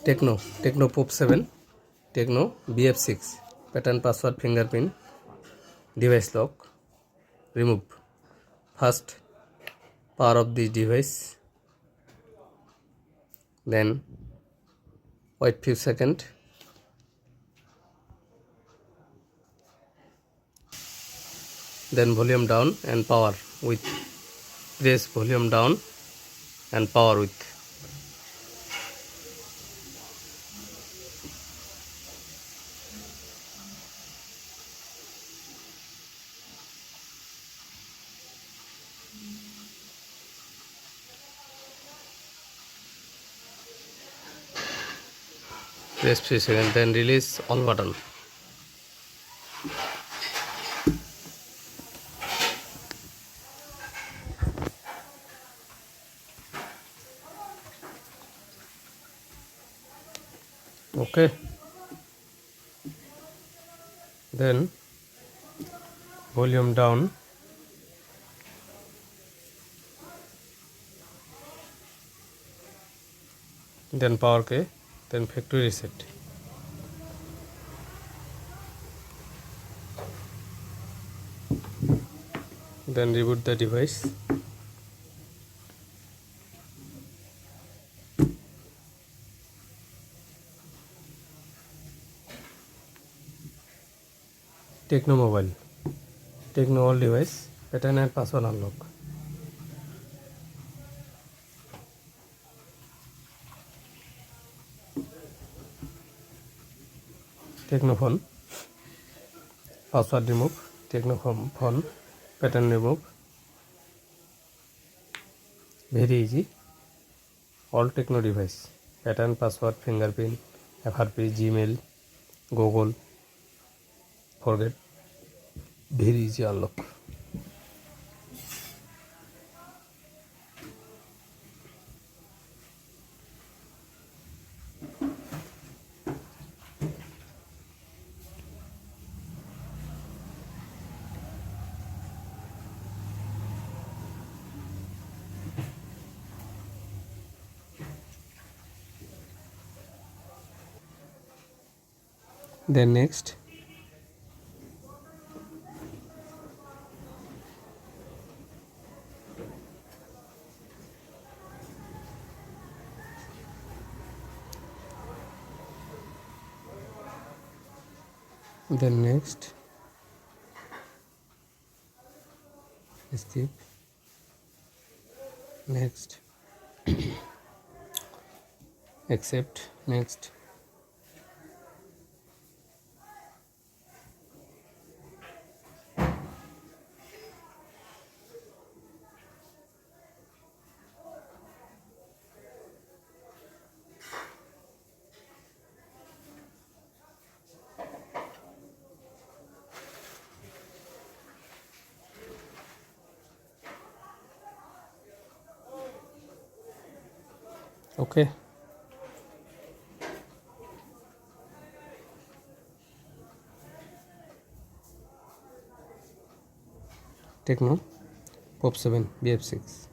Tecno POP 7, Tecno Bf6, pattern password fingerprint, device lock, remove. First, power of this device, then wait few seconds, then volume down and power with, press volume down and power with. Press few seconds, then release all button. Okay, then volume down, then power K, then factory reset. Then reboot the device. Tecno mobile, Tecno all device, pattern and password unlock. Tecno phone, password remove. Tecno phone, pattern remove. Very easy. All Tecno device, pattern, password, fingerprint, FRP, Gmail, Google, forget. Very easy unlock. Then next, skip, next, accept, next. Okay. Tecno POP 7 Bf6.